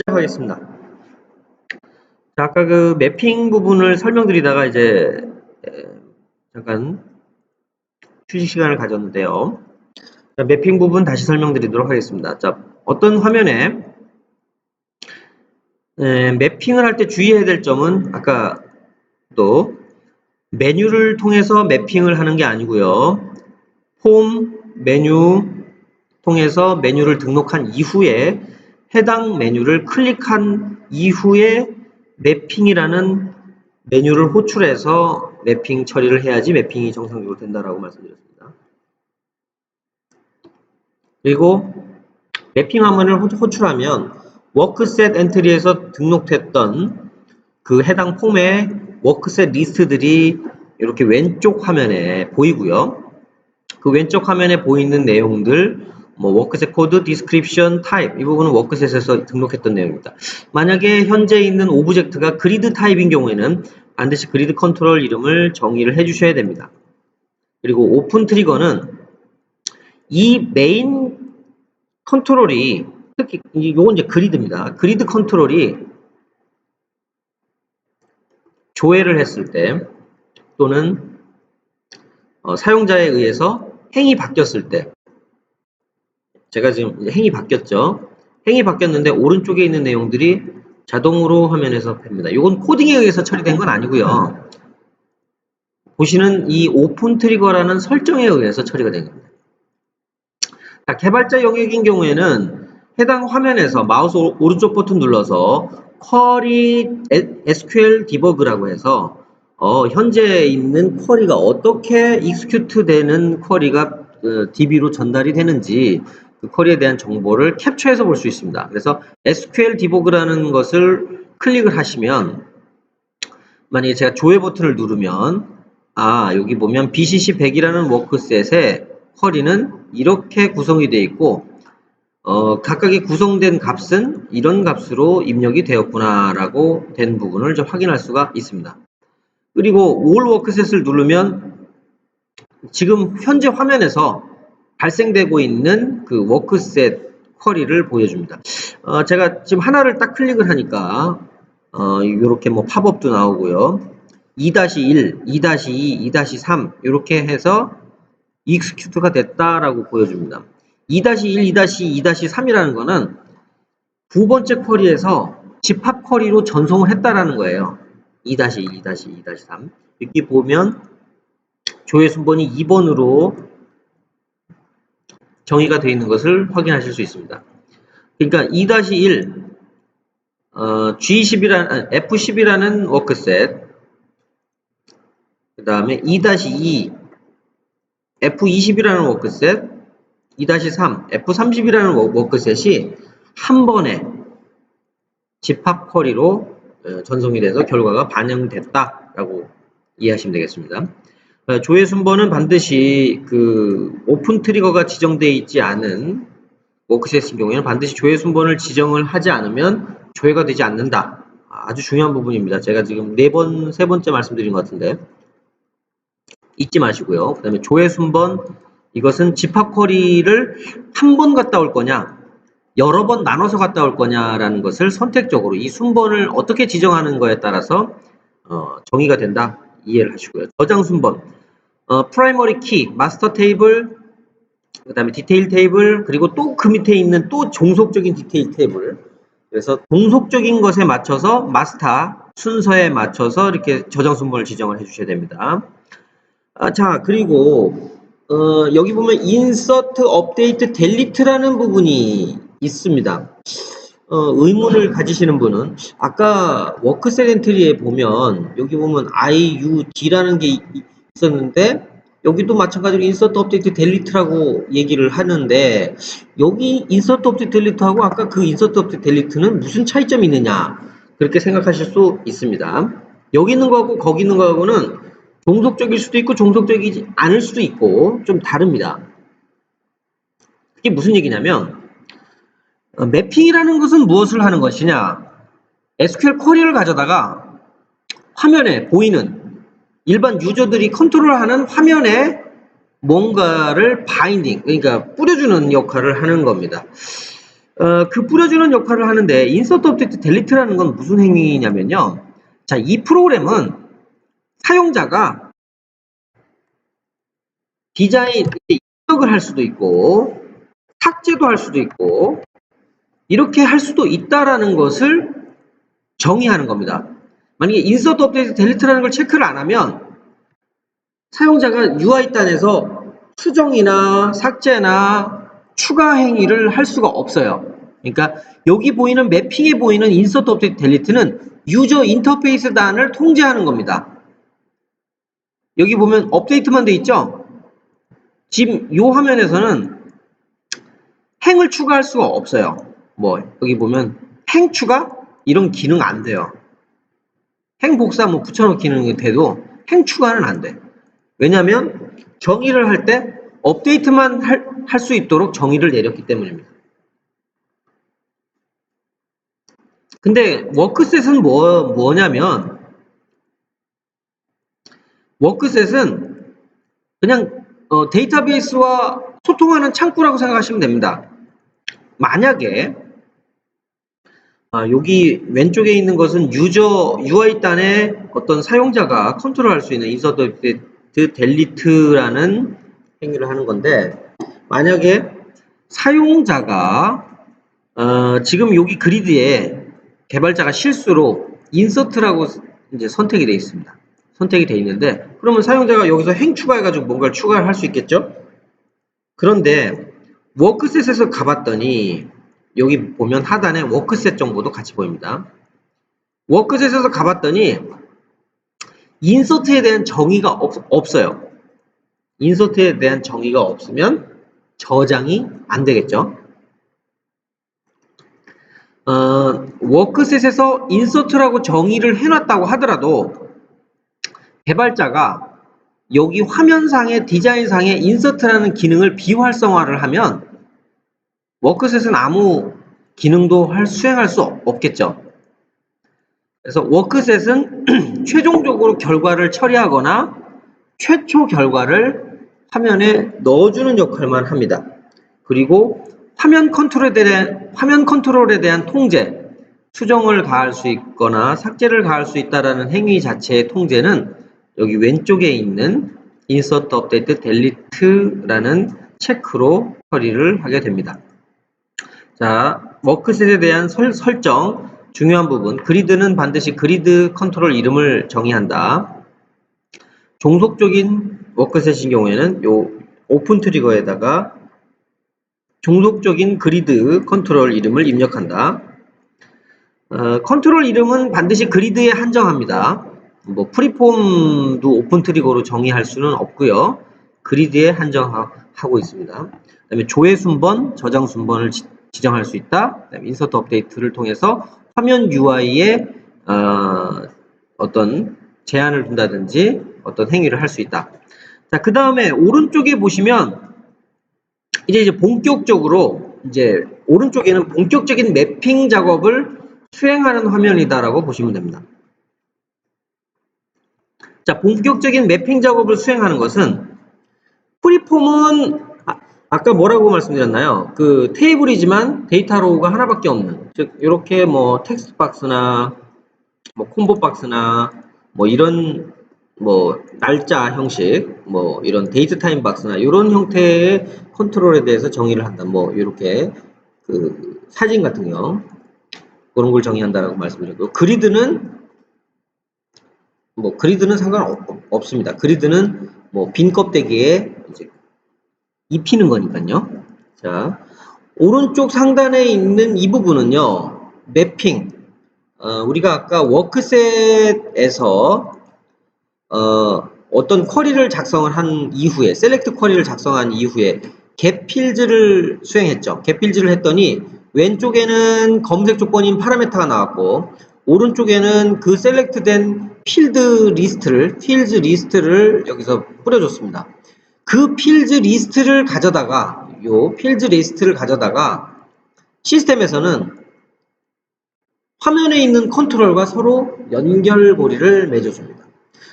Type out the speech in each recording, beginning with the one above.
하겠습니다. 자, 아까 그 매핑 부분을 설명드리다가 이제 잠깐 휴식 시간을 가졌는데요. 자, 매핑 부분 다시 설명드리도록 하겠습니다. 자, 어떤 화면에 매핑을 할 때 주의해야 될 점은 아까 또 메뉴를 통해서 매핑을 하는 게 아니고요. 홈 메뉴 통해서 메뉴를 등록한 이후에 해당 메뉴를 클릭한 이후에 매핑이라는 메뉴를 호출해서 매핑 처리를 해야지 매핑이 정상적으로 된다라고 말씀드렸습니다. 그리고 매핑 화면을 호출하면 워크셋 엔트리에서 등록됐던 그 해당 폼의 워크셋 리스트들이 이렇게 왼쪽 화면에 보이고요. 그 왼쪽 화면에 보이는 내용들 뭐 워크셋 코드, 디스크립션, 타입 이 부분은 워크셋에서 등록했던 내용입니다. 만약에 현재 있는 오브젝트가 그리드 타입인 경우에는 반드시 그리드 컨트롤 이름을 정의를 해주셔야 됩니다. 그리고 오픈 트리거는 이 메인 컨트롤이 특히 요건 이제 그리드입니다. 그리드 컨트롤이 조회를 했을 때 또는 사용자에 의해서 행이 바뀌었을 때 제가 지금 행이 바뀌었죠. 행이 바뀌었는데 오른쪽에 있는 내용들이 자동으로 화면에서 봅니다. 이건 코딩에 의해서 처리된 건 아니고요. 보시는 이 오픈 트리거라는 설정에 의해서 처리가 된 겁니다. 자, 개발자 영역인 경우에는 해당 화면에서 마우스 오른쪽 버튼 눌러서 쿼리 SQL 디버그라고 해서 현재 있는 쿼리가 어떻게 익스큐트 되는 쿼리가 DB로 전달이 되는지 그 쿼리에 대한 정보를 캡처해서 볼 수 있습니다. 그래서 SQL 디버그라는 것을 클릭을 하시면 만약에 제가 조회 버튼을 누르면 여기 보면 BCC 100이라는 워크셋의 쿼리는 이렇게 구성이 되어 있고 각각의 구성된 값은 이런 값으로 입력이 되었구나 라고 된 부분을 좀 확인할 수가 있습니다. 그리고 All 워크셋을 누르면 지금 현재 화면에서 발생되고 있는 그 워크셋 쿼리를 보여줍니다. 제가 지금 하나를 딱 클릭을 하니까 이렇게 뭐 팝업도 나오고요. 2-1, 2-2, 2-3 이렇게 해서 익스큐트가 됐다라고 보여줍니다. 2-1, 2-2, 2-3이라는 거는 두 번째 쿼리에서 집합 쿼리로 전송을 했다라는 거예요. 2-1, 2-2, 2-3 여기 보면 조회 순번이 2번으로 정의가 되어 있는 것을 확인하실 수 있습니다. 그러니까 2-1 F10이라는 워크셋 그 다음에 2-2 F20이라는 워크셋 2-3 F30이라는 워크셋이 한 번에 집합 쿼리로 전송이 돼서 결과가 반영됐다라고 이해하시면 되겠습니다. 조회 순번은 반드시 그 오픈 트리거가 지정되어 있지 않은 워크셋인 경우에는 반드시 조회 순번을 지정을 하지 않으면 조회가 되지 않는다. 아주 중요한 부분입니다. 제가 지금 4번, 3번째 말씀드린 것 같은데 잊지 마시고요. 그 다음에 조회 순번 이것은 집합 쿼리를 한 번 갔다 올 거냐 여러 번 나눠서 갔다 올 거냐라는 것을 선택적으로 이 순번을 어떻게 지정하는 거에 따라서 정의가 된다 이해를 하시고요. 저장 순번 프라이머리 키, 마스터 테이블 그 다음에 디테일 테이블 그리고 또 그 밑에 있는 또 종속적인 디테일 테이블 그래서 종속적인 것에 맞춰서 마스터 순서에 맞춰서 이렇게 저장 순번을 지정을 해주셔야 됩니다. 자 그리고 여기 보면 인서트, 업데이트, 델리트라는 부분이 있습니다. 의문을 가지시는 분은 아까 워크셋 엔트리에 보면 여기 보면 IUD라는 게 있었는데 여기도 마찬가지로 인서트, 업데이트, 델리트라고 얘기를 하는데 여기 인서트, 업데이트, 델리트하고 아까 그 인서트, 업데이트, 델리트는 무슨 차이점이 있느냐 그렇게 생각하실 수 있습니다. 여기 있는 거하고 거기 있는 거하고는 종속적일 수도 있고 종속적이지 않을 수도 있고 좀 다릅니다. 이게 무슨 얘기냐면 매핑이라는 것은 무엇을 하는 것이냐 SQL 쿼리를 가져다가 화면에 보이는 일반 유저들이 컨트롤하는 화면에 뭔가를 바인딩 그러니까 뿌려주는 역할을 하는 겁니다. 그 뿌려주는 역할을 하는데 인서트 업데이트 델리트라는 건 무슨 행위냐면요. 자, 이 프로그램은 사용자가 디자인 입력을 할 수도 있고 삭제도 할 수도 있고 이렇게 할 수도 있다라는 것을 정의하는 겁니다. 만약에 인서트 업데이트 델리트라는 걸 체크를 안 하면 사용자가 UI단에서 수정이나 삭제나 추가 행위를 할 수가 없어요. 그러니까 여기 보이는 매핑에 보이는 인서트 업데이트 델리트는 유저 인터페이스 단을 통제하는 겁니다. 여기 보면 업데이트만 돼 있죠? 지금 이 화면에서는 행을 추가할 수가 없어요. 뭐 여기 보면 행 추가 이런 기능 안 돼요. 행 복사 뭐 붙여넣기는 돼도 행 추가는 안 돼. 왜냐하면 정의를 할 때 업데이트만 할 수 있도록 정의를 내렸기 때문입니다. 근데 워크셋은 뭐냐면 워크셋은 그냥 데이터베이스와 소통하는 창구라고 생각하시면 됩니다. 만약에 여기 왼쪽에 있는 것은 유저 UI단에 어떤 사용자가 컨트롤할 수 있는 인서트 델리트라는 행위를 하는 건데 만약에 사용자가 지금 여기 그리드에 개발자가 실수로 인서트라고 이제 선택이 되어 있습니다. 선택이 되어 있는데 그러면 사용자가 여기서 행 추가해가지고 뭔가를 추가를 할 수 있겠죠? 그런데 워크셋에서 가봤더니 여기 보면 하단에 워크셋 정보도 같이 보입니다. 워크셋에서 가봤더니 인서트에 대한 정의가 없어요. 인서트에 대한 정의가 없으면 저장이 안 되겠죠. 워크셋에서 인서트라고 정의를 해놨다고 하더라도 개발자가 여기 화면상의 디자인상의 인서트라는 기능을 비활성화를 하면 워크셋은 아무 기능도 수행할 수 없겠죠. 그래서 워크셋은 최종적으로 결과를 처리하거나 최초 결과를 화면에 넣어주는 역할만 합니다. 그리고 화면 컨트롤에 대한 통제, 수정을 가할 수 있거나 삭제를 가할 수 있다는 행위 자체의 통제는 여기 왼쪽에 있는 Insert Update Delete라는 체크로 처리를 하게 됩니다. 자, 워크셋에 대한 설정, 중요한 부분, 그리드는 반드시 그리드 컨트롤 이름을 정의한다. 종속적인 워크셋인 경우에는 요 오픈 트리거에다가 종속적인 그리드 컨트롤 이름을 입력한다. 컨트롤 이름은 반드시 그리드에 한정합니다. 뭐 프리폼도 오픈 트리거로 정의할 수는 없고요. 그리드에 한정하고 있습니다. 그 다음에 조회 순번, 저장 순번을 지정할 수 있다. 그다음에 인서트 업데이트를 통해서 화면 UI에 어떤 제한을 둔다든지 어떤 행위를 할 수 있다. 자, 그 다음에 오른쪽에 보시면 이제 본격적으로 이제 오른쪽에는 본격적인 매핑 작업을 수행하는 화면이다라고 보시면 됩니다. 자, 본격적인 매핑 작업을 수행하는 것은 프리폼은 아까 뭐라고 말씀드렸나요? 그 테이블이지만 데이터 로우가 하나밖에 없는, 즉 이렇게 뭐 텍스트 박스나 뭐 콤보 박스나 뭐 이런 뭐 날짜 형식, 뭐 이런 데이트 타임 박스나 이런 형태의 컨트롤에 대해서 정의를 한다. 뭐 이렇게 그 사진 같은 경 그런 걸 정의한다라고 말씀드렸고, 그리드는 상관없습니다. 그리드는 뭐 빈 껍데기에 이제 입히는 거니까요. 자, 오른쪽 상단에 있는 이 부분은요, 매핑. 우리가 아까 워크셋에서 어떤 쿼리를 작성을 한 이후에, 셀렉트 쿼리를 작성한 이후에 get 필드를 수행했죠. get 필드를 했더니 왼쪽에는 검색 조건인 파라메터가 나왔고 오른쪽에는 그 셀렉트된 필드 리스트를 여기서 뿌려줬습니다. 그 필드 리스트를 가져다가 시스템에서는 화면에 있는 컨트롤과 서로 연결고리를 맺어줍니다.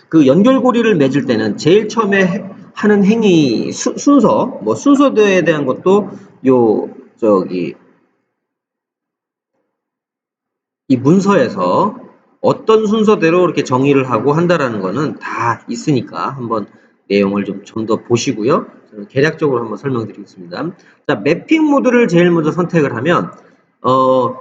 그 연결고리를 맺을 때는 제일 처음에 하는 행위 순서에 대한 것도 이 문서에서 어떤 순서대로 이렇게 정의를 하고 한다라는 거는 다 있으니까 한번 내용을 좀 더 보시고요. 저는 개략적으로 한번 설명드리겠습니다. 자, 매핑 모드를 제일 먼저 선택을 하면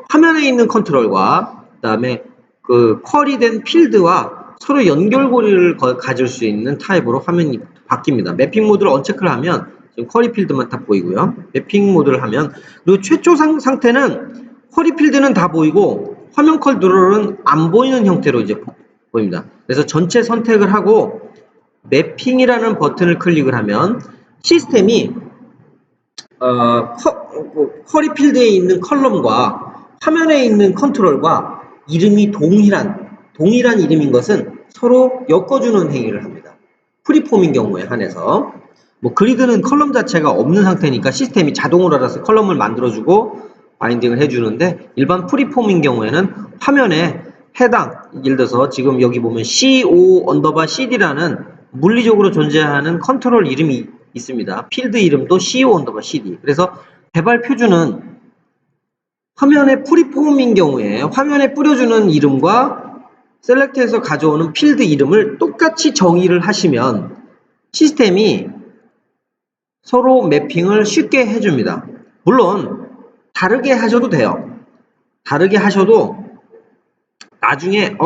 화면에 있는 컨트롤과 그다음에 그 쿼리된 필드와 서로 연결고리를 가질 수 있는 타입으로 화면이 바뀝니다. 매핑 모드를 언체크를 하면 지금 쿼리 필드만 딱 보이고요. 매핑 모드를 하면 그리고 최초 상태는 쿼리 필드는 다 보이고 화면 컨트롤은 안 보이는 형태로 이제 보입니다. 그래서 전체 선택을 하고 매핑이라는 버튼을 클릭을 하면 시스템이 쿼리 필드에 있는 컬럼과 화면에 있는 컨트롤과 이름이 동일한 이름인 것은 서로 엮어주는 행위를 합니다. 프리폼인 경우에 한해서 뭐 그리드는 컬럼 자체가 없는 상태니까 시스템이 자동으로 알아서 컬럼을 만들어주고 바인딩을 해주는데 일반 프리폼인 경우에는 화면에 해당 예를 들어서 지금 여기 보면 CO_CD라는 물리적으로 존재하는 컨트롤 이름이 있습니다. 필드 이름도 CO_CD. 그래서 개발 표준은 화면에 프리폼인 경우에 화면에 뿌려주는 이름과 셀렉트에서 가져오는 필드 이름을 똑같이 정의를 하시면 시스템이 서로 매핑을 쉽게 해줍니다. 물론 다르게 하셔도 돼요. 다르게 하셔도 나중에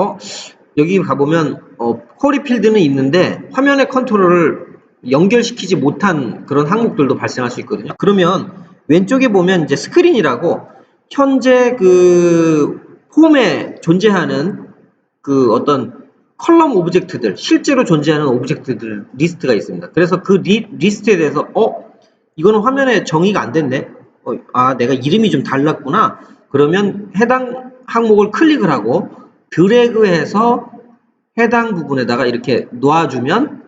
여기 가보면 쿼리 필드는 있는데 화면의 컨트롤을 연결시키지 못한 그런 항목들도 발생할 수 있거든요. 그러면 왼쪽에 보면 이제 스크린이라고 현재 그 폼에 존재하는 그 어떤 컬럼 오브젝트들, 실제로 존재하는 오브젝트들 리스트가 있습니다. 그래서 그 리스트에 대해서 이거는 화면에 정의가 안 됐네. 내가 이름이 좀 달랐구나. 그러면 해당 항목을 클릭을 하고 드래그해서 해당 부분에다가 이렇게 놓아주면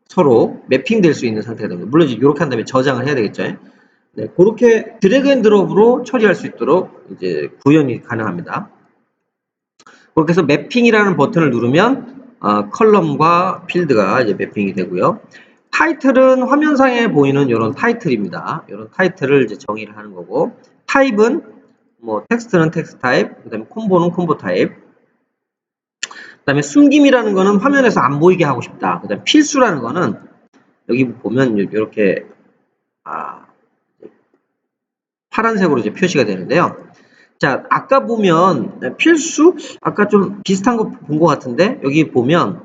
서로 매핑될 수 있는 상태가 됩니다. 물론 이렇게 한 다음에 저장을 해야 되겠죠. 네, 그렇게 드래그 앤 드롭으로 처리할 수 있도록 이제 구현이 가능합니다. 그렇게 해서 매핑이라는 버튼을 누르면 컬럼과 필드가 이제 매핑이 되고요. 타이틀은 화면상에 보이는 이런 타이틀입니다. 이런 타이틀을 이제 정의를 하는 거고, 타입은 뭐 텍스트는 텍스트 타입, 그다음에 콤보는 콤보 타입, 그다음에 숨김이라는 거는 화면에서 안 보이게 하고 싶다. 그다음에 필수라는 거는 여기 보면 이렇게 파란색으로 이제 표시가 되는데요. 자, 아까 보면 필수 아까 좀 비슷한 거 본 것 같은데 여기 보면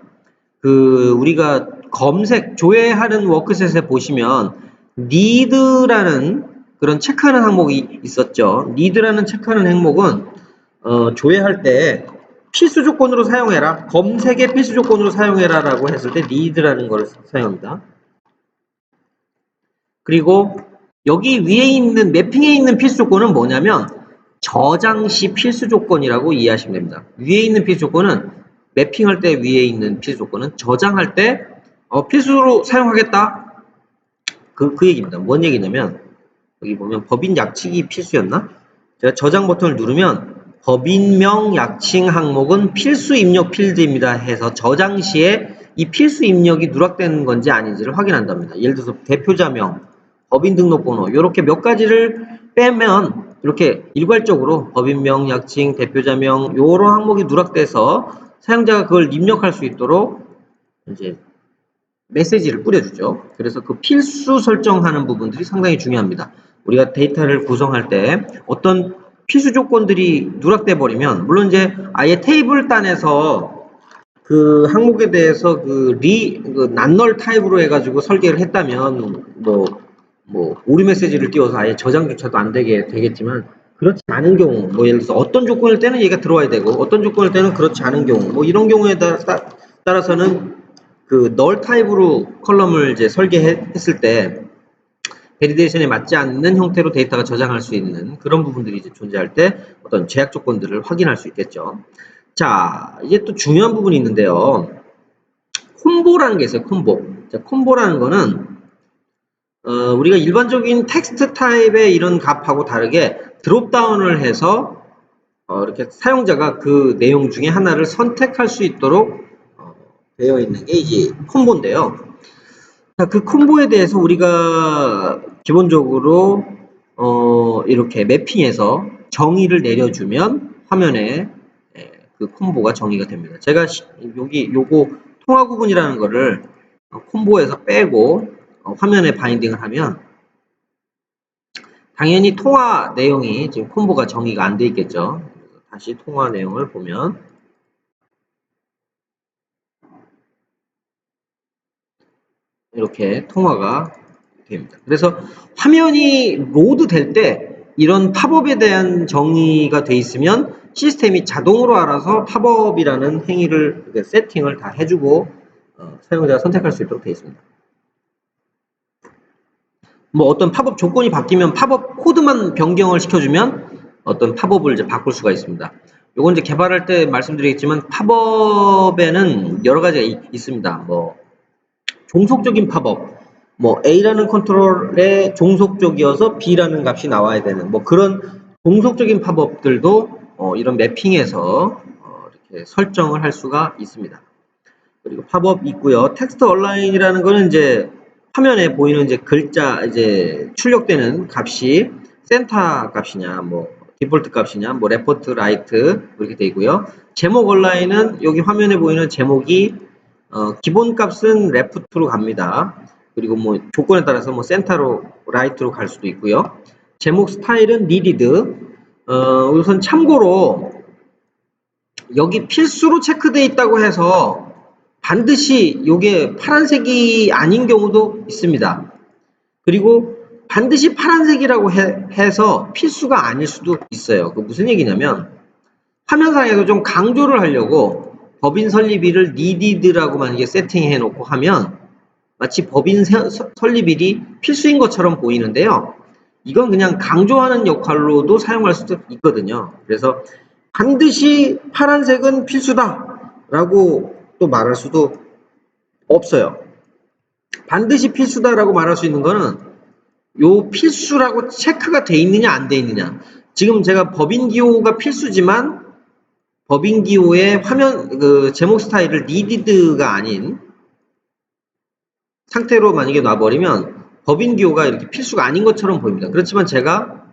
그 우리가 검색 조회하는 워크셋에 보시면 need라는 그런 체크하는 항목이 있었죠. need라는 체크하는 항목은 조회할 때 필수 조건으로 사용해라. 검색의 필수 조건으로 사용해라라고 했을 때 need라는 걸 사용합니다. 그리고 여기 위에 있는 매핑에 있는 필수 조건은 뭐냐면 저장 시 필수 조건이라고 이해하시면 됩니다. 위에 있는 필수 조건은 매핑할 때 위에 있는 필수 조건은 저장할 때 필수로 사용하겠다. 그 얘기입니다. 뭔 얘기냐면 여기 보면 법인 약칭이 필수였나? 제가 저장 버튼을 누르면 법인명 약칭 항목은 필수 입력 필드입니다 해서 저장 시에 이 필수 입력이 누락되는 건지 아닌지를 확인한답니다. 예를 들어서 대표자명, 법인 등록번호 이렇게 몇 가지를 빼면 이렇게 일괄적으로 법인명, 약칭, 대표자명 이런 항목이 누락돼서 사용자가 그걸 입력할 수 있도록 이제 메시지를 뿌려주죠. 그래서 그 필수 설정하는 부분들이 상당히 중요합니다. 우리가 데이터를 구성할 때 어떤 필수 조건들이 누락돼 버리면 물론 이제 아예 테이블 단에서 그 항목에 대해서 그 난널 타입으로 해가지고 설계를 했다면 뭐 오류 메시지를 띄워서 아예 저장조차도 안 되게 되겠지만 그렇지 않은 경우 뭐 예를 들어서 어떤 조건을 때는 얘가 들어와야 되고 어떤 조건을 때는 그렇지 않은 경우 뭐 이런 경우에 따라서는 그 널 타입으로 컬럼을 이제 설계했을 때 베리데이션에 맞지 않는 형태로 데이터가 저장할 수 있는 그런 부분들이 이제 존재할 때 어떤 제약 조건들을 확인할 수 있겠죠. 자, 이제 또 중요한 부분이 있는데요. 콤보라는 게 있어요. 콤보. 자, 콤보라는 거는 우리가 일반적인 텍스트 타입의 이런 값하고 다르게 드롭다운을 해서 이렇게 사용자가 그 내용 중에 하나를 선택할 수 있도록 되어 있는 게 이제 콤보인데요. 자, 그 콤보에 대해서 우리가 기본적으로 이렇게 매핑해서 정의를 내려주면 화면에 그 콤보가 정의가 됩니다. 제가 여기 요거 통화 구분이라는 거를 콤보에서 빼고 화면에 바인딩을 하면 당연히 통화 내용이 지금 콤보가 정의가 안 돼 있겠죠. 다시 통화 내용을 보면 이렇게 통화가 됩니다. 그래서 화면이 로드 될 때 이런 팝업에 대한 정의가 돼 있으면 시스템이 자동으로 알아서 팝업이라는 행위를 세팅을 다 해주고 사용자가 선택할 수 있도록 되어 있습니다. 뭐 어떤 팝업 조건이 바뀌면 팝업 코드만 변경을 시켜주면 어떤 팝업을 이제 바꿀 수가 있습니다. 요건 이제 개발할 때 말씀드리겠지만 팝업에는 여러 가지가 있습니다. 뭐 종속적인 팝업, 뭐 A라는 컨트롤에 종속적이어서 B라는 값이 나와야 되는 뭐 그런 종속적인 팝업들도 이런 매핑에서 이렇게 설정을 할 수가 있습니다. 그리고 팝업 있고요. 텍스트 얼라인이라는 거는 이제 화면에 보이는 이제 글자 이제 출력되는 값이 센터 값이냐, 뭐 디폴트 값이냐, 뭐 레포트, 라이트 이렇게 되어 있고요. 제목 얼라인은 여기 화면에 보이는 제목이 기본 값은 레프트로 갑니다. 그리고 뭐 조건에 따라서 뭐 센터로 라이트로 갈 수도 있고요. 제목 스타일은 니디드. 우선 참고로 여기 필수로 체크되어 있다고 해서 반드시 이게 파란색이 아닌 경우도 있습니다. 그리고 반드시 파란색이라고 해서 필수가 아닐 수도 있어요. 그 무슨 얘기냐면 화면상에서 좀 강조를 하려고 법인 설립일을 needed라고 만약에 세팅해 놓고 하면 마치 법인 설립일이 필수인 것처럼 보이는데요. 이건 그냥 강조하는 역할로도 사용할 수도 있거든요. 그래서 반드시 파란색은 필수다 라고 또 말할 수도 없어요. 반드시 필수다라고 말할 수 있는 거는 요 필수라고 체크가 돼 있느냐 안 돼 있느냐. 지금 제가 법인 기호가 필수지만 법인 기호의 화면 그 제목 스타일을 needed가 아닌 상태로 만약에 놔버리면 법인 기호가 이렇게 필수가 아닌 것처럼 보입니다. 그렇지만 제가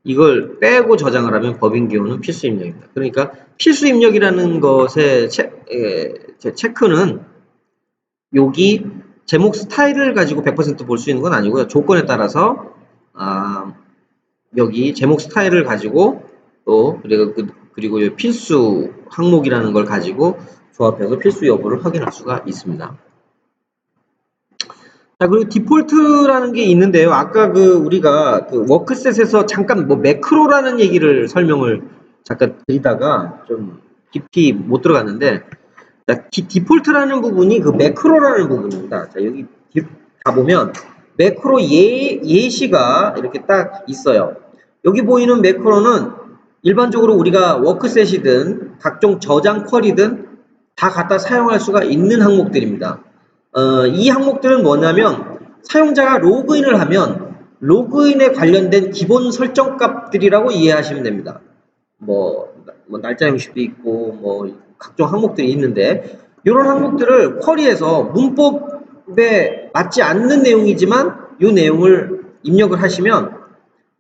이걸 빼고 저장을 하면 법인 기호는 필수 입력입니다. 그러니까 필수 입력이라는 것의 체크는 여기 제목 스타일을 가지고 100% 볼 수 있는 건 아니고요. 조건에 따라서 여기 제목 스타일을 가지고 또 그리고 필수 항목이라는 걸 가지고 조합해서 필수 여부를 확인할 수가 있습니다. 자, 그리고 디폴트라는 게 있는데요. 아까 우리가 워크셋에서 잠깐 뭐 매크로라는 얘기를 설명을 잠깐 드리다가 좀 깊이 못 들어갔는데, 자, 디폴트라는 부분이 그 매크로라는 부분입니다. 자, 여기 가보면 매크로 예시가 이렇게 딱 있어요. 여기 보이는 매크로는 일반적으로 우리가 워크셋이든 각종 저장 쿼리든 다 갖다 사용할 수가 있는 항목들입니다. 이 항목들은 뭐냐면 사용자가 로그인을 하면 로그인에 관련된 기본 설정 값들이라고 이해하시면 됩니다. 뭐 날짜 형식도 있고 뭐 각종 항목들이 있는데 이런 항목들을 쿼리에서 문법에 맞지 않는 내용이지만 이 내용을 입력을 하시면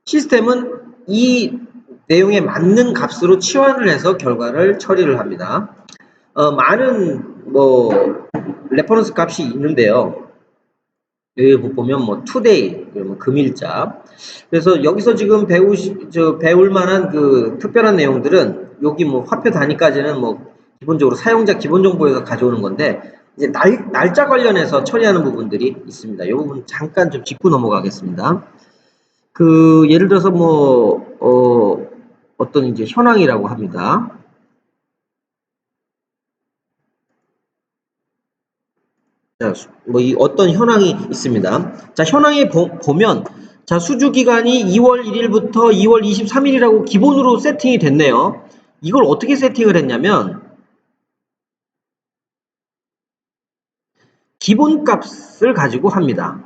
시스템은 이 내용에 맞는 값으로 치환을 해서 결과를 처리를 합니다. 많은 뭐 레퍼런스 값이 있는데요. 여기 보면 뭐 today 그러면 금일자. 그래서 여기서 지금 배울 만한 그 특별한 내용들은 여기 뭐 화표 단위까지는 뭐 기본적으로 사용자 기본 정보에서 가져오는 건데 이제 날짜 관련해서 처리하는 부분들이 있습니다. 이 부분 잠깐 좀 짚고 넘어가겠습니다. 예를 들어서 뭐 어떤 이제 현황이라고 합니다. 자, 뭐 어떤 현황이 있습니다. 자, 현황에 보면 자, 수주 기간이 2월 1일부터 2월 23일이라고 기본으로 세팅이 됐네요. 이걸 어떻게 세팅을 했냐면 기본 값을 가지고 합니다.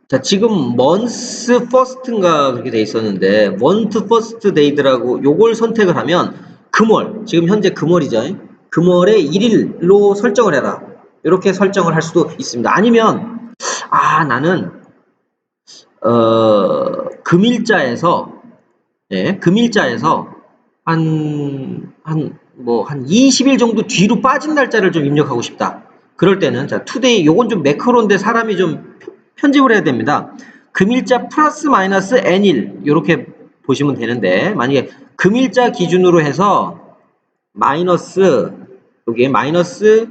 자, 지금 month first인가 그렇게 돼 있었는데 month first date라고 요걸 선택을 하면 금월, 지금 현재 금월이죠. 금월의 1일로 설정을 해라. 이렇게 설정을 할 수도 있습니다. 아니면 나는 금일자에서 한 20일 정도 뒤로 빠진 날짜를 좀 입력하고 싶다. 그럴 때는, 자, 투데이, 요건 좀 매크로인데 사람이 좀 편집을 해야 됩니다. 금일자 플러스 마이너스 n일, 요렇게 보시면 되는데, 만약에 금일자 기준으로 해서, 마이너스, 여기에 마이너스,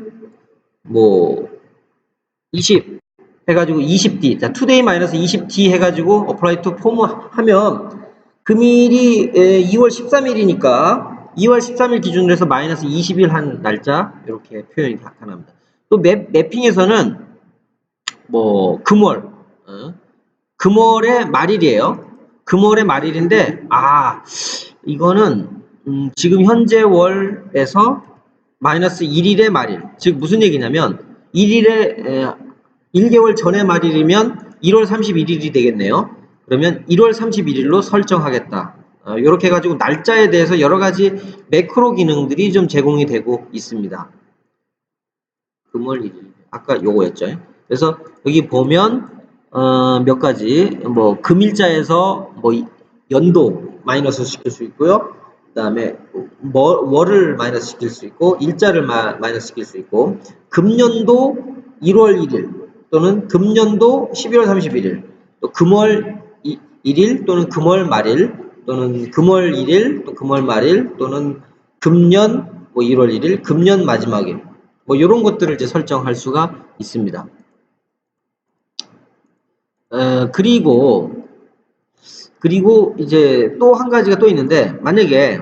20 해가지고 20D, 자, 투데이 마이너스 20D 해가지고 apply to form 하면, 금일이 2월 13일이니까 2월 13일 기준으로 해서 마이너스 20일 한 날짜 이렇게 표현이 나타납니다. 또 매핑에서는 금월의 말일이에요. 금월의 말일인데 이거는 지금 현재 월에서 마이너스 1일의 말일. 즉 무슨 얘기냐면 1개월 전의 말일이면 1월 31일이 되겠네요. 그러면 1월 31일로 설정하겠다. 이렇게 해가지고 날짜에 대해서 여러 가지 매크로 기능들이 좀 제공이 되고 있습니다. 금월 1일. 아까 요거였죠. 그래서 여기 보면 몇 가지 금일자에서 연도 마이너스 시킬 수 있고요. 그 다음에 월을 마이너스 시킬 수 있고 일자를 마이너스 시킬 수 있고 금년도 1월 1일 또는 금년도 11월 31일 또 금월 1일 또는 금월 말일 또는 금월 1일 또 금월 말일 또는 금년 1월 1일 금년 마지막일 이런 것들을 이제 설정할 수가 있습니다. 그리고 이제 또 한 가지가 또 있는데 만약에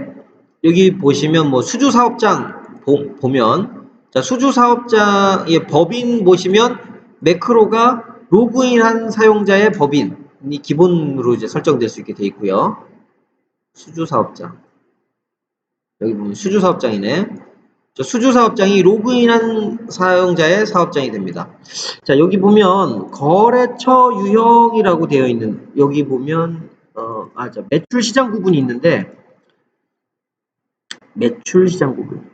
여기 보시면 수주 사업장 보면 자 수주 사업장의 법인 보시면 매크로가 로그인한 사용자의 법인이 기본으로 이제 설정될 수 있게 되어 있고요. 수주 사업장 여기 보면 수주 사업장이네. 수주 사업장이 로그인한 사용자의 사업장이 됩니다. 자 여기 보면 거래처 유형이라고 되어 있는 여기 보면 매출 시장 구분이 있는데 매출 시장 구분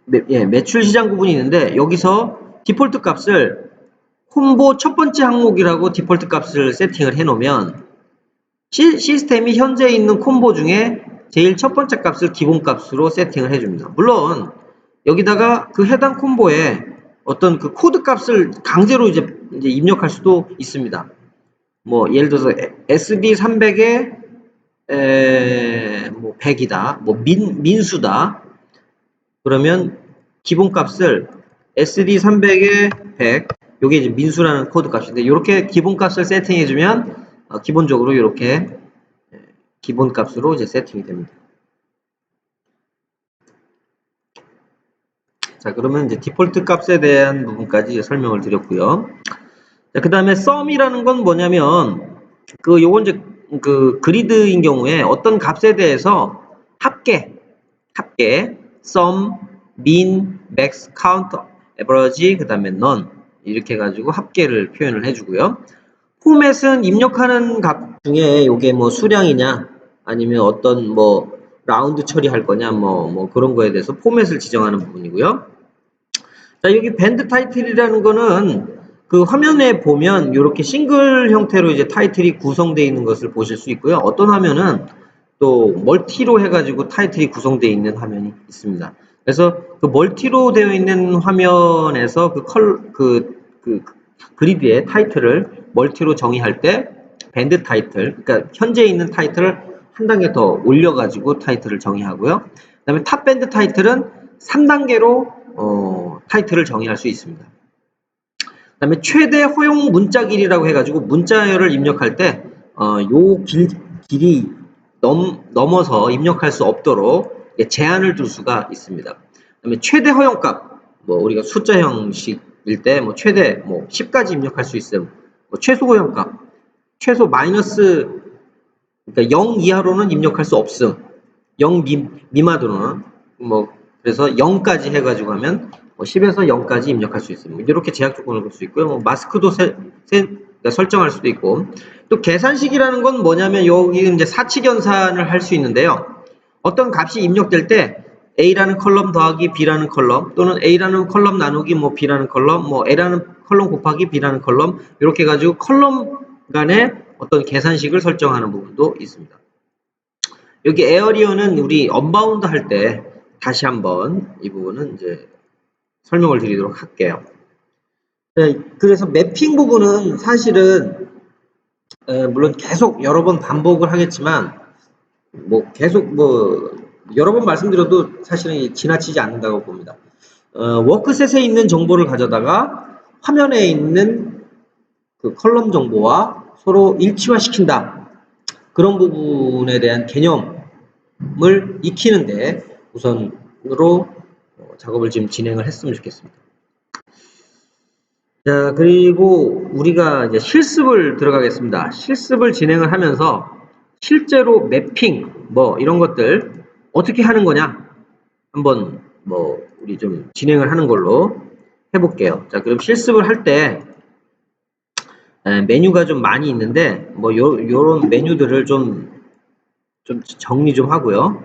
매출 시장 구분이 있는데 여기서 디폴트 값을 콤보 첫 번째 항목이라고 디폴트 값을 세팅을 해 놓으면 시스템이 현재 있는 콤보 중에 제일 첫 번째 값을 기본 값으로 세팅을 해줍니다. 물론 여기다가 그 해당 콤보에 어떤 그 코드 값을 강제로 이제 입력할 수도 있습니다. 예를 들어서 SD300에 100이다. 민수다. 그러면 기본 값을 SD300에 100 요게 이제 민수라는 코드 값인데 이렇게 기본 값을 세팅해주면 기본적으로 이렇게 기본 값으로 이제 세팅이 됩니다. 자, 그러면 이제 디폴트 값에 대한 부분까지 설명을 드렸고요. 자, 그 다음에 썸이라는 건 뭐냐면, 요건 이제 그리드인 경우에 어떤 값에 대해서 합계, sum, mean, max, count, average, 그 다음에 none 이렇게 해가지고 합계를 표현을 해주고요. 포맷은 입력하는 값 중에 요게 수량이냐 아니면 어떤 라운드 처리할 거냐 그런 거에 대해서 포맷을 지정하는 부분이고요. 자 여기 밴드 타이틀이라는 거는 그 화면에 보면 이렇게 싱글 형태로 이제 타이틀이 구성되어 있는 것을 보실 수 있고요. 어떤 화면은 또 멀티로 해가지고 타이틀이 구성되어 있는 화면이 있습니다. 그래서 그 멀티로 되어 있는 화면에서 그리드의 타이틀을 멀티로 정의할 때 밴드 타이틀, 그러니까 현재 있는 타이틀을 한 단계 더 올려가지고 타이틀을 정의하고요. 그 다음에 탑 밴드 타이틀은 3단계로 타이틀을 정의할 수 있습니다. 그 다음에 최대 허용 문자 길이라고 해가지고 문자열을 입력할 때 요 길이 넘어서 입력할 수 없도록 제한을 둘 수가 있습니다. 그 다음에 최대 허용값, 우리가 숫자 형식일 때 최대 10까지 입력할 수 있음. 최소 허용값, 최소 마이너스, 그러니까 0 이하로는 입력할 수 없음. 0 미만으로는 그래서 0까지 해가지고 하면 10에서 0까지 입력할 수 있습니다. 이렇게 제약 조건을 볼 수 있고요. 마스크도 설정할 수도 있고. 또 계산식이라는 건 뭐냐면 여기 이제 사치 계산을 할 수 있는데요. 어떤 값이 입력될 때 A라는 컬럼 더하기 B라는 컬럼 또는 A라는 컬럼 나누기 B라는 컬럼 A라는 컬럼 곱하기 B라는 컬럼 이렇게 해가지고 컬럼 간의 어떤 계산식을 설정하는 부분도 있습니다. 여기 에어리어는 우리 언바운드 할 때 다시 한번 이 부분은 이제 설명을 드리도록 할게요. 네, 그래서 매핑 부분은 사실은 물론 계속 여러 번 반복을 하겠지만 뭐 계속 뭐 여러 번 말씀드려도 사실은 지나치지 않는다고 봅니다. 워크셋에 있는 정보를 가져다가 화면에 있는 그 컬럼 정보와 서로 일치화시킨다. 그런 부분에 대한 개념을 익히는데 우선으로 작업을 지금 진행을 했으면 좋겠습니다. 자, 그리고 우리가 이제 실습을 들어가겠습니다. 실습을 진행을 하면서 실제로 매핑 뭐 이런 것들 어떻게 하는 거냐 한번 뭐 우리 좀 진행을 하는 걸로 해볼게요. 자, 그럼 실습을 할 때 메뉴가 좀 많이 있는데 뭐 요런 메뉴들을 좀 정리 좀 하고요.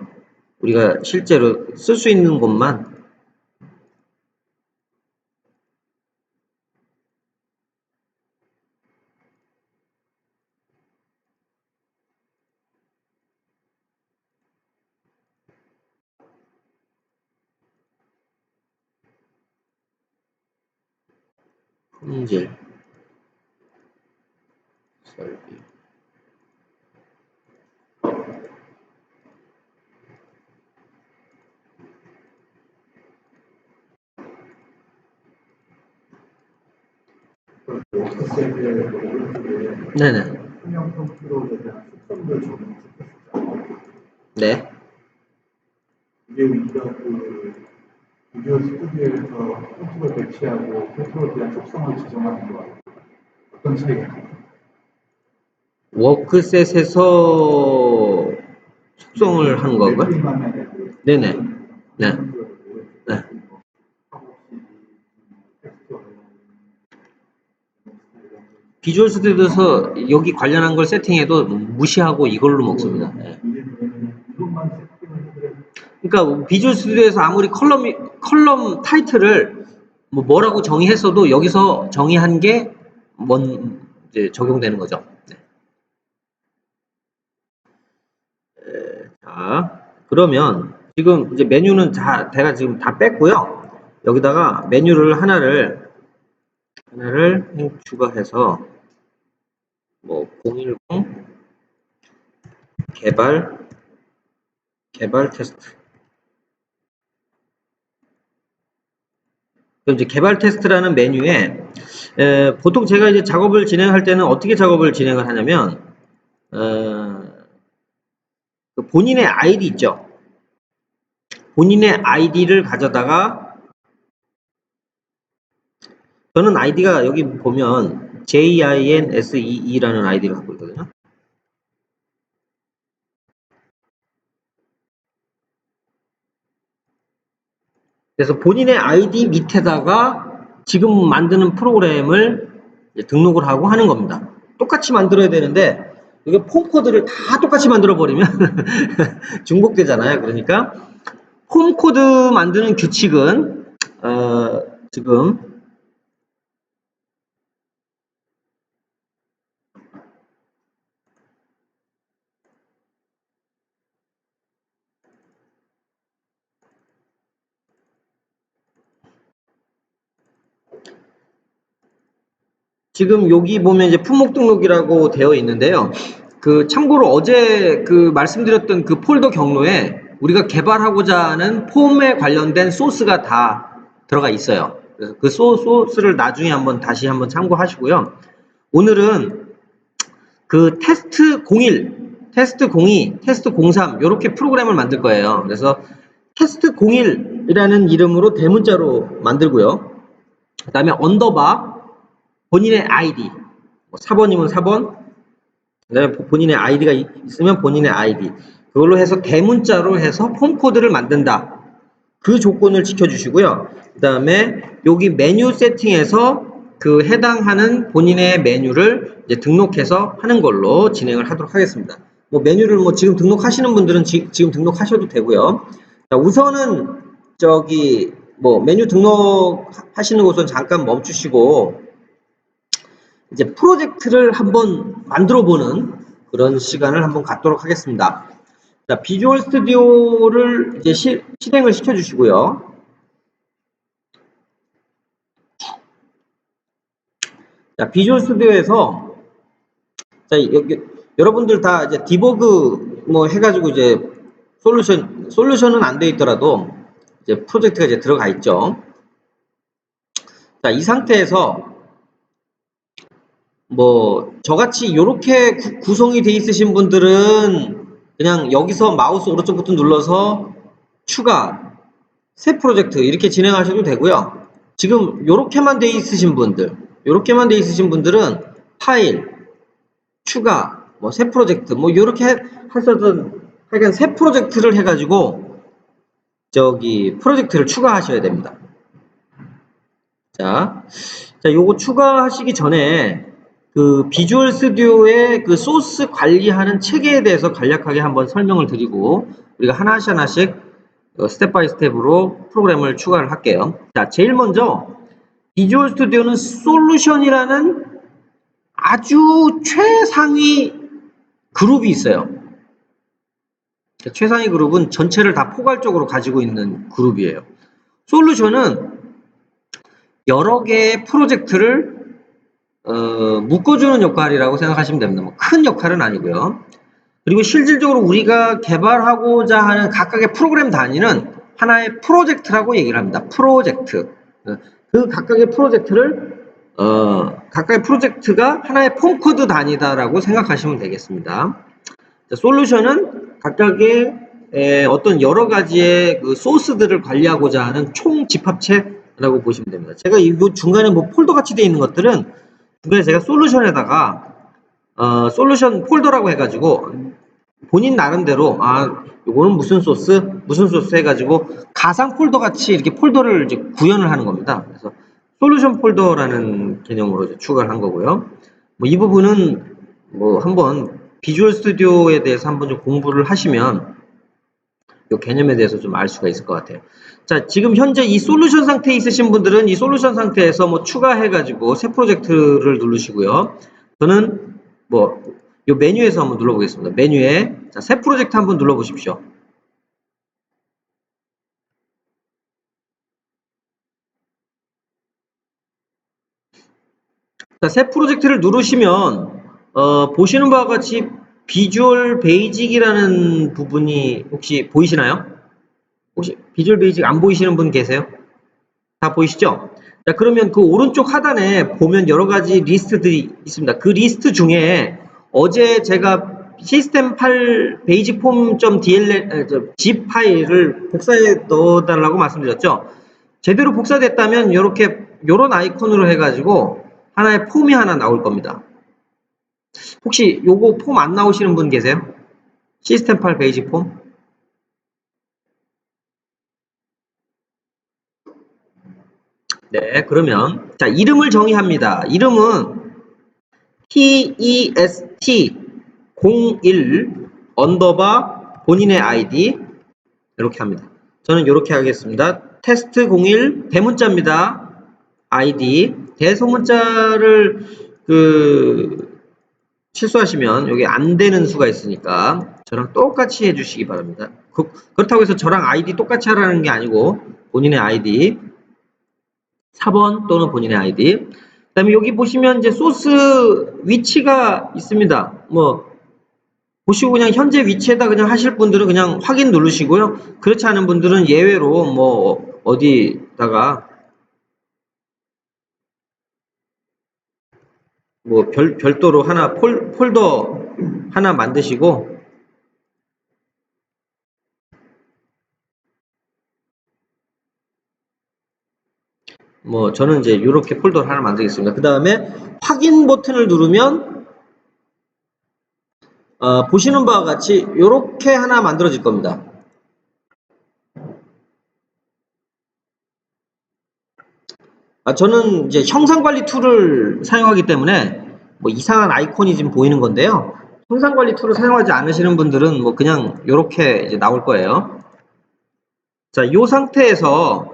우리가 실제로 쓸 수 있는 것만 품질 설비 네네. 네. 이게 우리가 그 비디오 스튜디오에서 폰트를 배치하고 폰트에 대한 속성을 지정하는 거 어떤 차이가 있나요? 워크셋에서 속성을 하는 건가요? 네네. 네. 네. 비주얼 스튜디오에서 여기 관련한 걸 세팅해도 무시하고 이걸로 먹습니다. 네. 그러니까 비주얼 스튜디오에서 아무리 컬럼 타이틀을 뭐라고 정의했어도 여기서 정의한 게 이제 적용되는 거죠. 네. 자, 그러면 지금 이제 메뉴는 제가 지금 다 뺐고요. 여기다가 메뉴를 하나를 추가해서 뭐 010 개발 테스트. 그럼 이제 개발 테스트라는 메뉴에 보통 제가 이제 작업을 진행할 때는 어떻게 작업을 진행을 하냐면 그 본인의 아이디 있죠. 본인의 아이디를 가져다가 저는 아이디가 여기 보면 JINSEE라는 아이디를 갖고 있거든요. 그래서 본인의 아이디 밑에다가 지금 만드는 프로그램을 등록을 하고 하는 겁니다. 똑같이 만들어야 되는데 이게 폼 코드를 다 똑같이 만들어 버리면 중복되잖아요. 그러니까 폼 코드 만드는 규칙은 지금 여기 보면 이제 품목 등록이라고 되어 있는데요. 그 참고로 어제 그 말씀드렸던 그 폴더 경로에 우리가 개발하고자 하는 폼에 관련된 소스가 다 들어가 있어요. 그래서 그 소스를 나중에 다시 한번 참고하시고요. 오늘은 그 테스트 01, 테스트 02, 테스트 03 이렇게 프로그램을 만들 거예요. 그래서 테스트 01이라는 이름으로 대문자로 만들고요. 그 다음에 언더바 본인의 아이디, 뭐 4번이면 4번, 그다음에 본인의 아이디가 있으면 본인의 아이디, 그걸로 해서 대문자로 해서 폼 코드를 만든다. 그 조건을 지켜주시고요. 그 다음에 여기 메뉴 세팅에서 그 해당하는 본인의 메뉴를 이제 등록해서 하는 걸로 진행을 하도록 하겠습니다. 뭐 메뉴를 뭐 지금 등록하시는 분들은 지금 등록하셔도 되고요. 자, 우선은 뭐 메뉴 등록하시는 곳은 잠깐 멈추시고 이제 프로젝트를 한번 만들어 보는 그런 시간을 한번 갖도록 하겠습니다. 자, 비주얼 스튜디오를 이제 실행을 시켜 주시고요. 자, 비주얼 스튜디오에서 자, 여러분들 다 이제 디버그 뭐 해가지고 이제 솔루션은 안 돼 있더라도 이제 프로젝트가 이제 들어가 있죠. 자, 이 상태에서 뭐 저같이 이렇게 구성이 돼 있으신 분들은 그냥 여기서 마우스 오른쪽 버튼 눌러서 추가 새 프로젝트 이렇게 진행하셔도 되고요. 지금 요렇게만 돼 있으신 분들은 파일 추가 뭐 새 프로젝트 뭐 요렇게 하셔도 하여간 새 프로젝트를 해가지고 저기 프로젝트를 추가하셔야 됩니다. 자, 요거 추가하시기 전에 그 비주얼 스튜디오의 그 소스 관리하는 체계에 대해서 간략하게 한번 설명을 드리고 우리가 하나씩 스텝 바이 스텝으로 프로그램을 추가를 할게요. 자, 제일 먼저 비주얼 스튜디오는 솔루션이라는 아주 최상위 그룹이 있어요. 최상위 그룹은 전체를 다 포괄적으로 가지고 있는 그룹이에요. 솔루션은 여러 개의 프로젝트를 묶어주는 역할이라고 생각하시면 됩니다. 뭐 큰 역할은 아니고요. 그리고 실질적으로 우리가 개발하고자 하는 각각의 프로그램 단위는 하나의 프로젝트라고 얘기를 합니다. 프로젝트. 그 각각의 프로젝트가 하나의 폼 코드 단위다라고 생각하시면 되겠습니다. 자, 솔루션은 각각의 어떤 여러 가지의 그 소스들을 관리하고자 하는 총 집합체라고 보시면 됩니다. 제가 이 중간에 뭐 폴더 같이 되어 있는 것들은 중간에 제가 솔루션에다가 솔루션 폴더라고 해가지고 본인 나름대로 요거는 무슨 소스 해가지고 가상 폴더 같이 이렇게 폴더를 이제 구현을 하는 겁니다. 그래서 솔루션 폴더라는 개념으로 이제 추가를 한 거고요. 뭐 이 부분은 뭐 한번 비주얼 스튜디오에 대해서 한번 좀 공부를 하시면 이 개념에 대해서 좀 알 수가 있을 것 같아요. 자, 지금 현재 이 솔루션 상태에 있으신 분들은 이 솔루션 상태에서 뭐 추가해가지고 새 프로젝트를 누르시고요. 저는 뭐 이 메뉴에서 한번 눌러보겠습니다. 메뉴에 자, 새 프로젝트 한번 눌러보십시오. 자, 새 프로젝트를 누르시면 보시는 바와 같이 비주얼 베이직이라는 부분이 혹시 보이시나요? 혹시 비주얼 베이직 안 보이시는 분 계세요? 다 보이시죠? 자, 그러면 그 오른쪽 하단에 보면 여러 가지 리스트들이 있습니다. 그 리스트 중에 어제 제가 시스템 팔 베이직 폼.zip 파일을 복사해 넣어달라고 말씀드렸죠? 제대로 복사됐다면 요런 아이콘으로 해가지고 하나의 폼이 하나 나올 겁니다. 혹시 요거 폼 안 나오시는 분 계세요? 시스템 팔 베이직 폼? 네, 그러면 자, 이름을 정의합니다. 이름은 test01 언더바 본인의 아이디 이렇게 합니다. 저는 이렇게 하겠습니다. 테스트01 대문자입니다. 아이디 대소문자를 실수하시면 여기 안 되는 수가 있으니까 저랑 똑같이 해주시기 바랍니다. 그렇다고 해서 저랑 아이디 똑같이 하라는 게 아니고 본인의 아이디 4번 또는 본인의 아이디. 그 다음에 여기 보시면 이제 소스 위치가 있습니다. 뭐 보시고 그냥 현재 위치에다 그냥 하실 분들은 그냥 확인 누르시고요. 그렇지 않은 분들은 예외로 뭐 어디다가 뭐 별도로 하나 폴더 하나 만드시고 뭐 저는 이제 이렇게 폴더를 하나 만들겠습니다. 그 다음에 확인 버튼을 누르면 보시는 바와 같이 이렇게 하나 만들어질 겁니다. 저는 이제 형상관리 툴을 사용하기 때문에 뭐 이상한 아이콘이 지금 보이는 건데요. 형상관리 툴을 사용하지 않으시는 분들은 뭐 그냥 이렇게 이제 나올 거예요. 자, 이 상태에서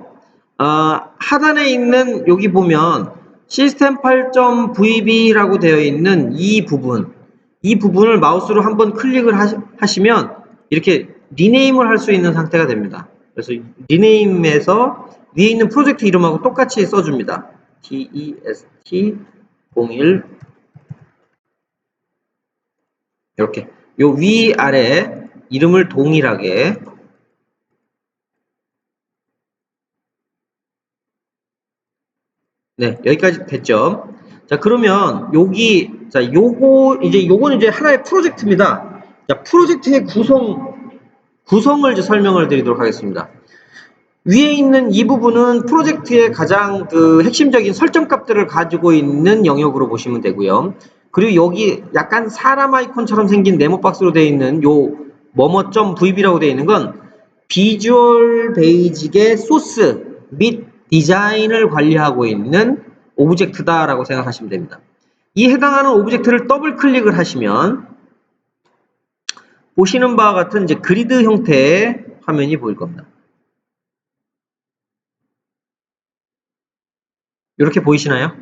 하단에 있는 여기 보면 시스템 8.vb라고 되어 있는 이 부분을 마우스로 한번 클릭을 하시면 이렇게 리네임을 할 수 있는 상태가 됩니다. 그래서 리네임에서 위에 있는 프로젝트 이름하고 똑같이 써줍니다. test01 이렇게 요 위아래 이름을 동일하게 네, 여기까지 됐죠. 자, 그러면 요거는 이제 하나의 프로젝트입니다. 자, 프로젝트의 구성을 이제 설명을 드리도록 하겠습니다. 위에 있는 이 부분은 프로젝트의 가장 핵심적인 설정값들을 가지고 있는 영역으로 보시면 되고요. 그리고 여기 약간 사람 아이콘처럼 생긴 네모박스로 되어 있는 요 뭐뭐.vb라고 되어 있는 건 비주얼 베이직의 소스 및 디자인을 관리하고 있는 오브젝트다라고 생각하시면 됩니다. 이 해당하는 오브젝트를 더블 클릭을 하시면 보시는 바와 같은 이제 그리드 형태의 화면이 보일 겁니다. 이렇게 보이시나요?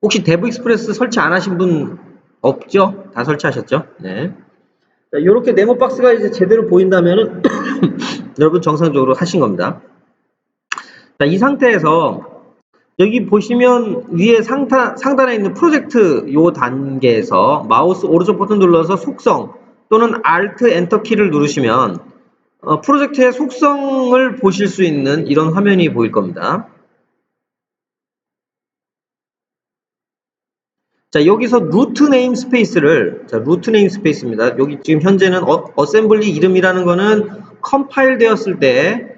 혹시 데브 익스프레스 설치 안 하신 분 없죠? 다 설치하셨죠? 네. 자, 이렇게 네모 박스가 이제 제대로 보인다면은 여러분 정상적으로 하신 겁니다. 자, 이 상태에서 여기 보시면 위에 상단에 있는 프로젝트 요 단계에서 마우스 오른쪽 버튼 눌러서 속성 또는 Alt 엔터 키를 누르시면 프로젝트의 속성을 보실 수 있는 이런 화면이 보일 겁니다. 자, 여기서 루트 네임 스페이스를, 자, 루트 네임 스페이스입니다. 여기 지금 현재는 어셈블리 이름이라는 거는 컴파일 되었을 때,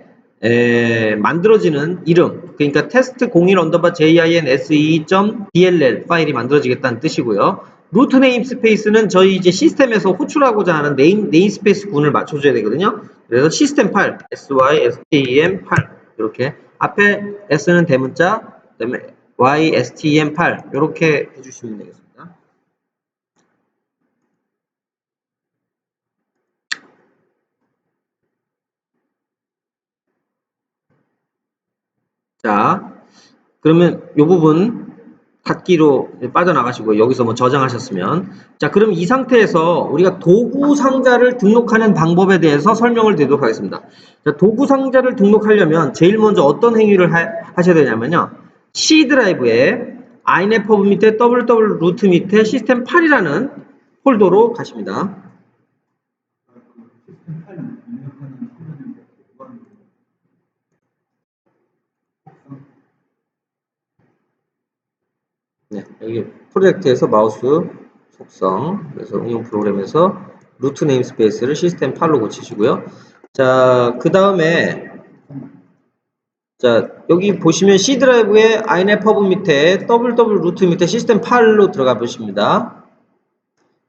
만들어지는 이름. 그러니까 test01 underbar jin.se.dll 파일이 만들어지겠다는 뜻이고요. 루트 네임 스페이스는 저희 이제 시스템에서 호출하고자 하는 네임 스페이스 군을 맞춰줘야 되거든요. 그래서 시스템 8, system8 이렇게 앞에 s는 대문자, 그다음에 YSTM8 이렇게 해주시면 되겠습니다. 자, 그러면 이 부분 닫기로 빠져나가시고 여기서 뭐 저장하셨으면 자, 그럼 이 상태에서 우리가 도구 상자를 등록하는 방법에 대해서 설명을 드리도록 하겠습니다. 자, 도구 상자를 등록하려면 제일 먼저 어떤 행위를 하셔야 되냐면요. C 드라이브에 inetpub 밑에 www 루트 밑에 시스템 8이라는 폴더로 가십니다. 시스템 8 입력하는 화면인데 보관 네, 여기 프로젝트에서 마우스 속성, 그래서 응용 프로그램에서 루트 네임스페이스를 시스템 8로 고치시고요. 자, 그 다음에 자, 여기 보시면 C 드라이브에 inetpub 밑에 www 루트 밑에 시스템 8로 들어가 보십니다.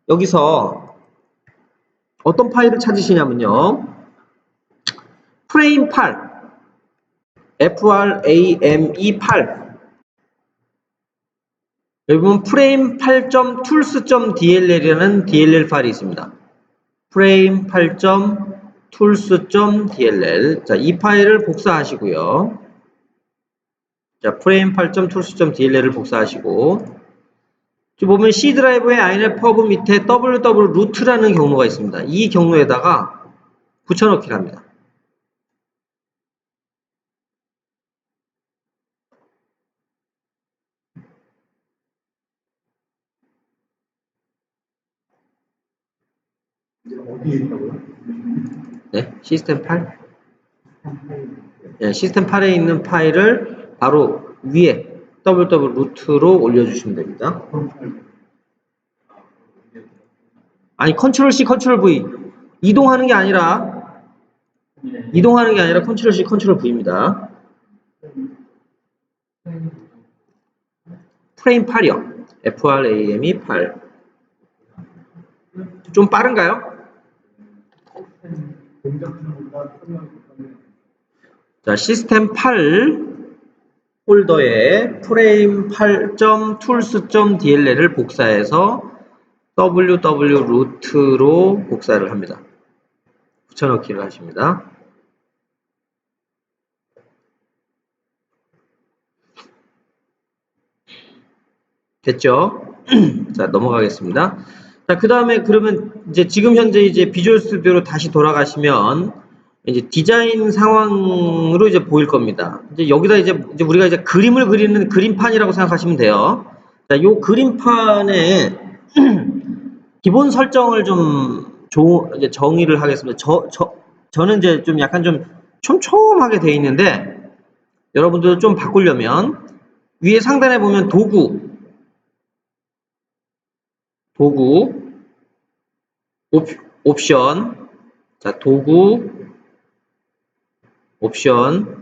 여기서 어떤 파일을 찾으시냐면요. 프레임 8, frame8 여기 보면 프레임 8.tools.dll이라는 DLL 파일이 있습니다. 프레임 8.tools.dll 자, 이 파일을 복사하시고요. 자, 프레임 8.tools.dll을 복사하시고 지금 보면 C 드라이브의 inetpub 밑에 www root라는 경로가 있습니다. 이 경로에다가 붙여넣기를 합니다. 이제 어디에 있다고요? 네, 시스템 8. 네, 시스템 8에 있는 파일을 바로 위에 www root로 올려주시면 됩니다. 아니, 컨트롤 C, 컨트롤 V. 이동하는 게 아니라 컨트롤 C, 컨트롤 V입니다. 프레임 8이요. FRAM이 8. 좀 빠른가요? 자, 시스템 8 폴더에 프레임 8.tools.dll을 복사해서 ww root로 복사를 합니다. 붙여넣기를 하십니다. 됐죠? 자, 넘어가겠습니다. 자, 그 다음에 그러면 이제 지금 현재 이제 비주얼 스튜디오로 다시 돌아가시면 이제 디자인 상황으로 이제 보일 겁니다. 이제 여기다 이제 우리가 이제 그림을 그리는 그림판이라고 생각하시면 돼요. 자, 요 그림판에 기본 설정을 좀 이제 정의를 하겠습니다. 저는 이제 좀 약간 좀 촘촘하게 돼 있는데 여러분들 좀 바꾸려면 위에 상단에 보면 도구, 옵션, 자, 도구, 옵션,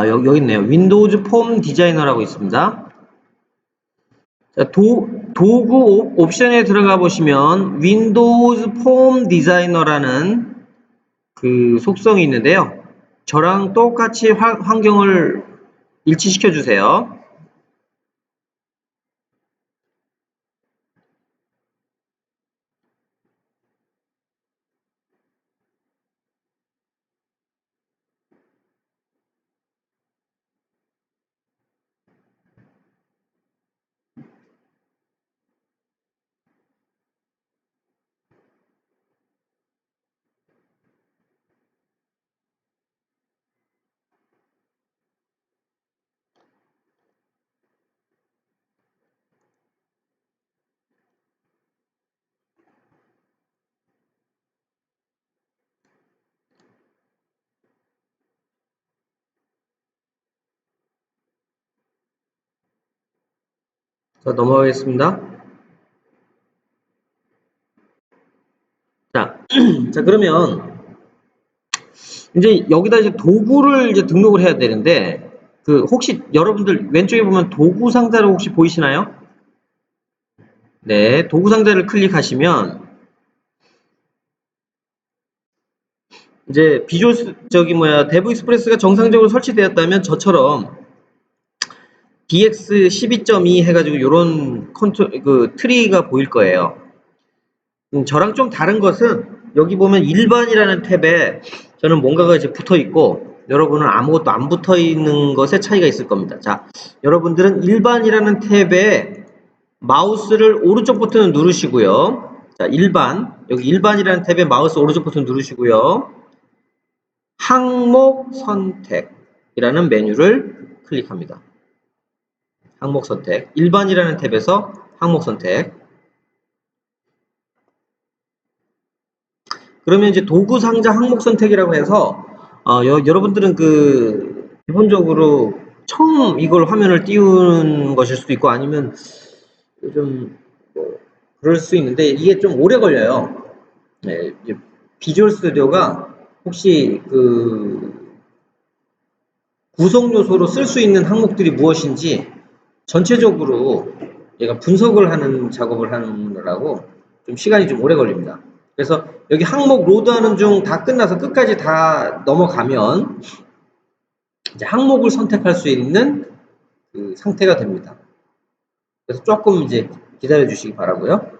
여기 있네요. 윈도우즈 폼 디자이너라고 있습니다. 자, 도구 옵션에 들어가 보시면 윈도우즈 폼 디자이너라는 그 속성이 있는데요. 저랑 똑같이 환경을 일치시켜 주세요. 자, 넘어가겠습니다. 자, 자, 그러면 이제 여기다 이제 도구를 이제 등록을 해야 되는데 그 혹시 여러분들 왼쪽에 보면 도구 상자로 혹시 보이시나요? 네, 도구 상자를 클릭하시면 이제 데브 익스프레스가 정상적으로 설치되었다면 저처럼 DX12.2 해가지고 요런 트리가 보일 거예요. 저랑 좀 다른 것은 여기 보면 일반이라는 탭에 저는 뭔가가 이제 붙어 있고 여러분은 아무것도 안 붙어 있는 것에 차이가 있을 겁니다. 자, 여러분들은 일반이라는 탭에 마우스를 오른쪽 버튼을 누르시고요. 자, 여기 일반이라는 탭에 마우스 오른쪽 버튼 누르시고요. 항목 선택이라는 메뉴를 클릭합니다. 항목 선택. 일반이라는 탭에서 항목 선택. 그러면 이제 도구 상자 항목 선택이라고 해서 여러분들은 기본적으로 처음 이걸 화면을 띄우는 것일 수도 있고 아니면 좀 그럴 수 있는데 이게 좀 오래 걸려요. 네, 비주얼 스튜디오가 혹시 구성 요소로 쓸 수 있는 항목들이 무엇인지 전체적으로 얘가 분석을 하는 작업을 하느라고 좀 시간이 좀 오래 걸립니다. 그래서 여기 항목 로드하는 중 다 끝나서 끝까지 다 넘어가면 이제 항목을 선택할 수 있는 그 상태가 됩니다. 그래서 조금 이제 기다려 주시기 바라고요.